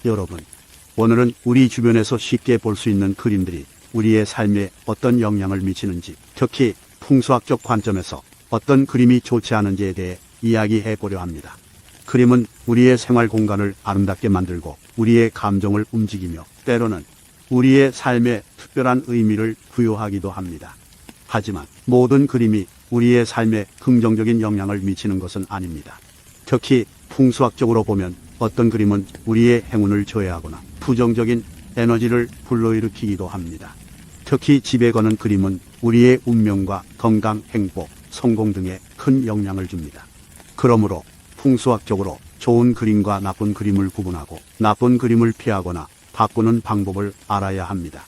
여러분, 오늘은 우리 주변에서 쉽게 볼 수 있는 그림들이 우리의 삶에 어떤 영향을 미치는지, 특히 풍수학적 관점에서 어떤 그림이 좋지 않은지에 대해 이야기해 보려 합니다. 그림은 우리의 생활 공간을 아름답게 만들고 우리의 감정을 움직이며 때로는 우리의 삶에 특별한 의미를 부여하기도 합니다. 하지만 모든 그림이 우리의 삶에 긍정적인 영향을 미치는 것은 아닙니다. 특히 풍수학적으로 보면 어떤 그림은 우리의 행운을 저해하거나 부정적인 에너지를 불러일으키기도 합니다. 특히 집에 거는 그림은 우리의 운명과 건강, 행복, 성공 등에 큰 영향을 줍니다. 그러므로 풍수학적으로 좋은 그림과 나쁜 그림을 구분하고 나쁜 그림을 피하거나 바꾸는 방법을 알아야 합니다.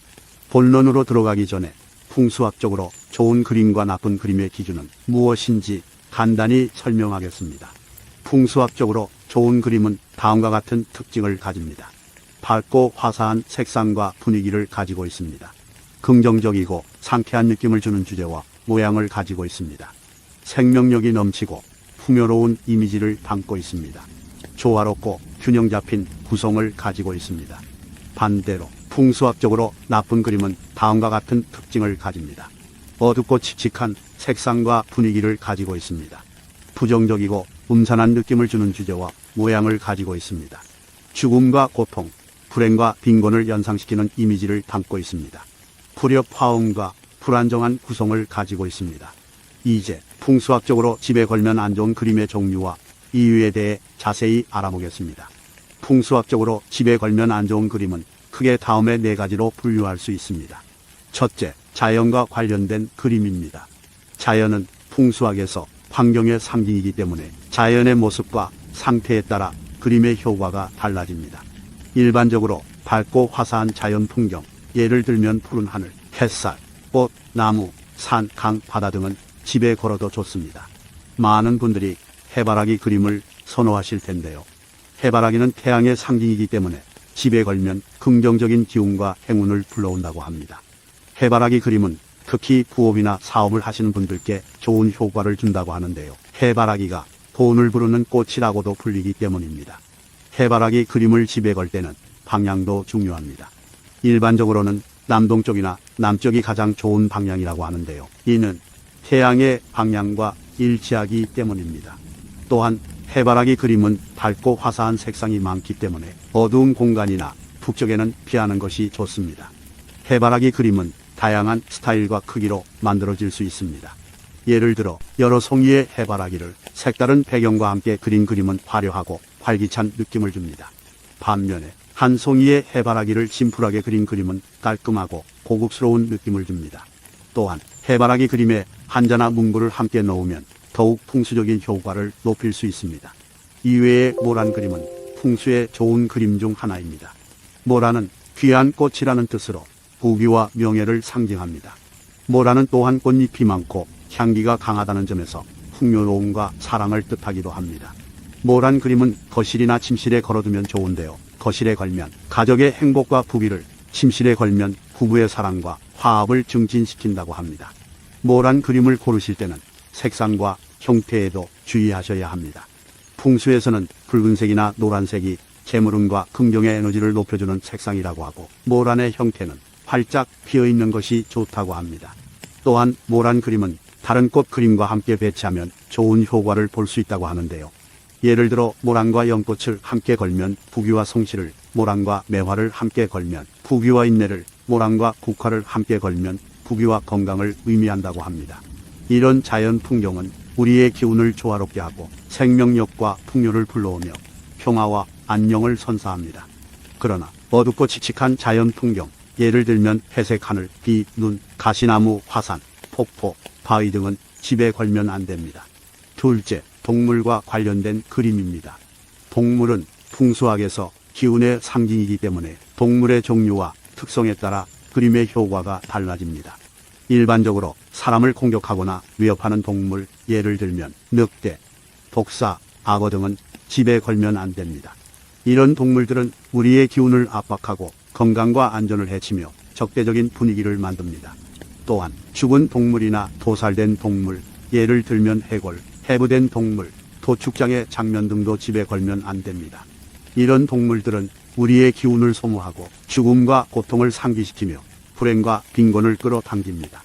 본론으로 들어가기 전에 풍수학적으로 좋은 그림과 나쁜 그림의 기준은 무엇인지 간단히 설명하겠습니다. 풍수학적으로 좋은 그림은 다음과 같은 특징을 가집니다. 밝고 화사한 색상과 분위기를 가지고 있습니다. 긍정적이고 상쾌한 느낌을 주는 주제와 모양을 가지고 있습니다. 생명력이 넘치고 풍요로운 이미지를 담고 있습니다. 조화롭고 균형 잡힌 구성을 가지고 있습니다. 반대로 풍수학적으로 나쁜 그림은 다음과 같은 특징을 가집니다. 어둡고 칙칙한 색상과 분위기를 가지고 있습니다. 부정적이고 음산한 느낌을 주는 주제와 모양을 가지고 있습니다. 죽음과 고통, 불행과 빈곤을 연상시키는 이미지를 담고 있습니다. 불협화음과 불안정한 구성을 가지고 있습니다. 이제 풍수학적으로 집에 걸면 안 좋은 그림의 종류와 이유에 대해 자세히 알아보겠습니다. 풍수학적으로 집에 걸면 안 좋은 그림은 크게 다음의 4가지로 분류할 수 있습니다. 첫째, 자연과 관련된 그림입니다. 자연은 풍수학에서 환경의 상징이기 때문에 자연의 모습과 상태에 따라 그림의 효과가 달라집니다. 일반적으로 밝고 화사한 자연 풍경, 예를 들면 푸른 하늘, 햇살, 꽃, 나무, 산, 강, 바다 등은 집에 걸어도 좋습니다. 많은 분들이 해바라기 그림을 선호하실 텐데요. 해바라기는 태양의 상징이기 때문에 집에 걸면 긍정적인 기운과 행운을 불러온다고 합니다. 해바라기 그림은 특히 부업이나 사업을 하시는 분들께 좋은 효과를 준다고 하는데요. 해바라기가 돈을 부르는 꽃이라고도 불리기 때문입니다. 해바라기 그림을 집에 걸 때는 방향도 중요합니다. 일반적으로는 남동쪽이나 남쪽이 가장 좋은 방향이라고 하는데요. 이는 태양의 방향과 일치하기 때문입니다. 또한 해바라기 그림은 밝고 화사한 색상이 많기 때문에 어두운 공간이나 북쪽에는 피하는 것이 좋습니다. 해바라기 그림은 다양한 스타일과 크기로 만들어질 수 있습니다. 예를 들어 여러 송이의 해바라기를 색다른 배경과 함께 그린 그림은 화려하고 활기찬 느낌을 줍니다. 반면에 한 송이의 해바라기를 심플하게 그린 그림은 깔끔하고 고급스러운 느낌을 줍니다. 또한 해바라기 그림에 한자나 문구를 함께 넣으면 더욱 풍수적인 효과를 높일 수 있습니다. 이외에 모란 그림은 풍수에 좋은 그림 중 하나입니다. 모란은 귀한 꽃이라는 뜻으로 부귀와 명예를 상징합니다. 모란은 또한 꽃잎이 많고 향기가 강하다는 점에서 풍요로움과 사랑을 뜻하기도 합니다. 모란 그림은 거실이나 침실에 걸어두면 좋은데요. 거실에 걸면 가족의 행복과 부귀를, 침실에 걸면 부부의 사랑과 화합을 증진시킨다고 합니다. 모란 그림을 고르실 때는 색상과 형태에도 주의하셔야 합니다. 풍수에서는 붉은색이나 노란색이 재물운과 긍정의 에너지를 높여주는 색상이라고 하고, 모란의 형태는 활짝 피어있는 것이 좋다고 합니다. 또한 모란 그림은 다른 꽃 그림과 함께 배치하면 좋은 효과를 볼 수 있다고 하는데요. 예를 들어 모란과 연꽃을 함께 걸면 부귀와 성실을, 모란과 매화를 함께 걸면 부귀와 인내를, 모란과 국화를 함께 걸면 부귀와 건강을 의미한다고 합니다. 이런 자연 풍경은 우리의 기운을 조화롭게 하고 생명력과 풍요를 불러오며 평화와 안녕을 선사합니다. 그러나 어둡고 칙칙한 자연 풍경, 예를 들면 회색 하늘, 비, 눈, 가시나무, 화산, 폭포, 바위 등은 집에 걸면 안 됩니다. 둘째, 동물과 관련된 그림입니다. 동물은 풍수학에서 기운의 상징이기 때문에 동물의 종류와 특성에 따라 그림의 효과가 달라집니다. 일반적으로 사람을 공격하거나 위협하는 동물, 예를 들면 늑대, 독사, 악어 등은 집에 걸면 안 됩니다. 이런 동물들은 우리의 기운을 압박하고 건강과 안전을 해치며 적대적인 분위기를 만듭니다. 또한 죽은 동물이나 도살된 동물, 예를 들면 해골, 해부된 동물, 도축장의 장면 등도 집에 걸면 안 됩니다. 이런 동물들은 우리의 기운을 소모하고 죽음과 고통을 상기시키며 불행과 빈곤을 끌어당깁니다.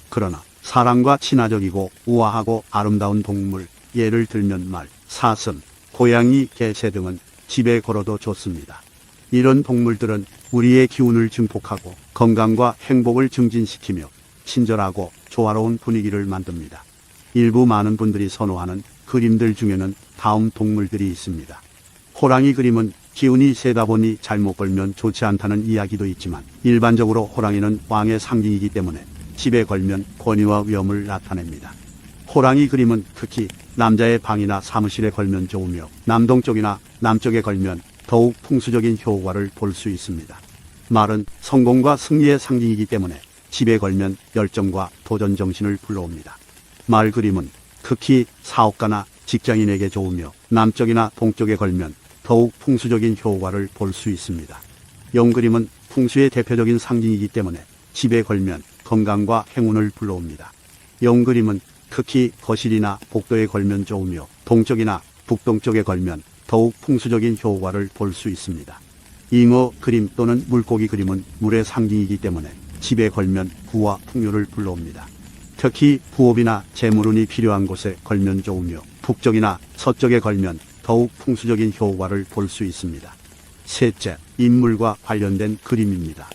그러나 사람과 친화적이고 우아하고 아름다운 동물, 예를 들면 말, 사슴, 고양이, 개, 새 등은 집에 걸어도 좋습니다. 이런 동물들은 우리의 기운을 증폭하고 건강과 행복을 증진시키며 친절하고 조화로운 분위기를 만듭니다. 일부 많은 분들이 선호하는 그림들 중에는 다음 동물들이 있습니다. 호랑이 그림은 기운이 세다 보니 잘못 걸면 좋지 않다는 이야기도 있지만 일반적으로 호랑이는 왕의 상징이기 때문에 집에 걸면 권위와 위엄을 나타냅니다. 호랑이 그림은 특히 남자의 방이나 사무실에 걸면 좋으며 남동쪽이나 남쪽에 걸면 더욱 풍수적인 효과를 볼 수 있습니다. 말은 성공과 승리의 상징이기 때문에 집에 걸면 열정과 도전 정신을 불러옵니다. 말 그림은 특히 사업가나 직장인에게 좋으며 남쪽이나 동쪽에 걸면 더욱 풍수적인 효과를 볼 수 있습니다. 영 그림은 풍수의 대표적인 상징이기 때문에 집에 걸면 건강과 행운을 불러옵니다. 영 그림은 특히 거실이나 복도에 걸면 좋으며 동쪽이나 북동쪽에 걸면 더욱 풍수적인 효과를 볼 수 있습니다. 잉어 그림 또는 물고기 그림은 물의 상징이기 때문에 집에 걸면 부와 풍요를 불러옵니다. 특히 부업이나 재물운이 필요한 곳에 걸면 좋으며 북쪽이나 서쪽에 걸면 더욱 풍수적인 효과를 볼 수 있습니다. 셋째, 인물과 관련된 그림입니다.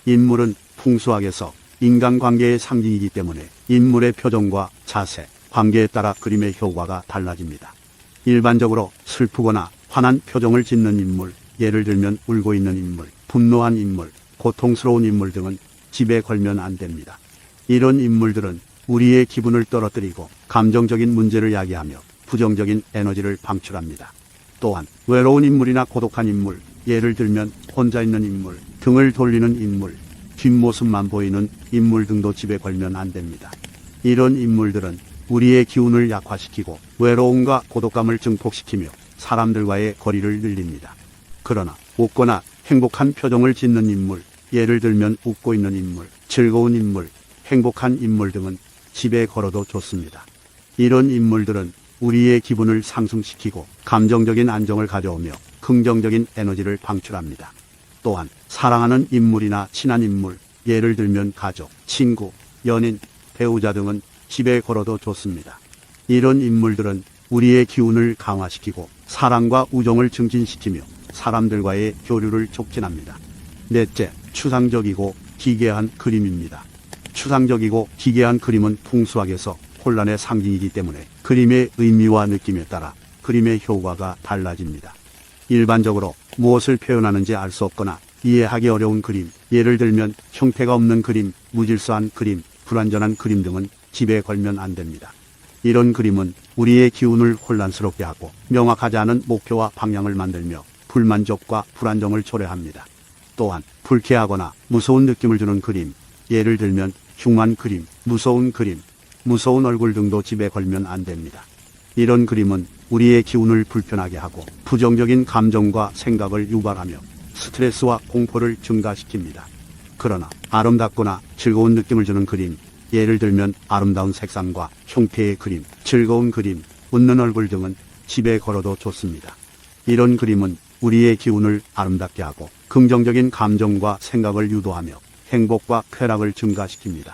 인물은 풍수학에서 인간관계의 상징이기 때문에 인물의 표정과 자세, 관계에 따라 그림의 효과가 달라집니다. 일반적으로 슬프거나 화난 표정을 짓는 인물, 예를 들면 울고 있는 인물, 분노한 인물, 고통스러운 인물 등은 집에 걸면 안 됩니다. 이런 인물들은 우리의 기분을 떨어뜨리고 감정적인 문제를 야기하며 부정적인 에너지를 방출합니다. 또한 외로운 인물이나 고독한 인물, 예를 들면 혼자 있는 인물, 등을 돌리는 인물, 뒷모습만 보이는 인물 등도 집에 걸면 안 됩니다. 이런 인물들은 우리의 기운을 약화시키고 외로움과 고독감을 증폭시키며 사람들과의 거리를 늘립니다. 그러나 웃거나 행복한 표정을 짓는 인물, 예를 들면 웃고 있는 인물, 즐거운 인물, 행복한 인물 등은 집에 걸어도 좋습니다. 이런 인물들은 우리의 기분을 상승시키고 감정적인 안정을 가져오며 긍정적인 에너지를 방출합니다. 또한 사랑하는 인물이나 친한 인물, 예를 들면 가족, 친구, 연인, 배우자 등은 집에 걸어도 좋습니다. 이런 인물들은 우리의 기운을 강화시키고 사랑과 우정을 증진시키며 사람들과의 교류를 촉진합니다. 넷째, 추상적이고 기괴한 그림입니다. 추상적이고 기괴한 그림은 풍수학에서 혼란의 상징이기 때문에 그림의 의미와 느낌에 따라 그림의 효과가 달라집니다. 일반적으로 무엇을 표현하는지 알 수 없거나 이해하기 어려운 그림, 예를 들면 형태가 없는 그림, 무질서한 그림, 불완전한 그림 등은 집에 걸면 안 됩니다. 이런 그림은 우리의 기운을 혼란스럽게 하고 명확하지 않은 목표와 방향을 만들며 불만족과 불안정을 초래합니다. 또한 불쾌하거나 무서운 느낌을 주는 그림, 예를 들면 흉한 그림, 무서운 그림, 무서운 얼굴 등도 집에 걸면 안 됩니다. 이런 그림은 우리의 기운을 불편하게 하고 부정적인 감정과 생각을 유발하며 스트레스와 공포를 증가시킵니다. 그러나 아름답거나 즐거운 느낌을 주는 그림, 예를 들면 아름다운 색상과 형태의 그림, 즐거운 그림, 웃는 얼굴 등은 집에 걸어도 좋습니다. 이런 그림은 우리의 기운을 아름답게 하고 긍정적인 감정과 생각을 유도하며 행복과 쾌락을 증가시킵니다.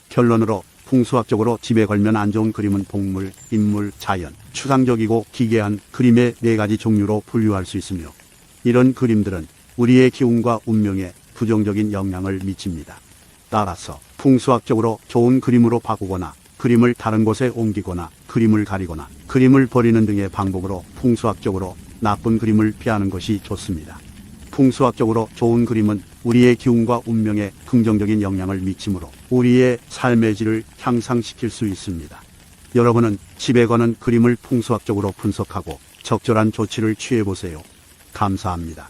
결론으로 풍수학적으로 집에 걸면 안 좋은 그림은 동물, 인물, 자연, 추상적이고 기괴한 그림의 4가지 종류로 분류할 수 있으며 이런 그림들은 우리의 기운과 운명에 부정적인 영향을 미칩니다. 따라서 풍수학적으로 좋은 그림으로 바꾸거나 그림을 다른 곳에 옮기거나 그림을 가리거나 그림을 버리는 등의 방법으로 풍수학적으로 나쁜 그림을 피하는 것이 좋습니다. 풍수학적으로 좋은 그림은 우리의 기운과 운명에 긍정적인 영향을 미치므로 우리의 삶의 질을 향상시킬 수 있습니다. 여러분은 집에 거는 그림을 풍수학적으로 분석하고 적절한 조치를 취해보세요. 감사합니다.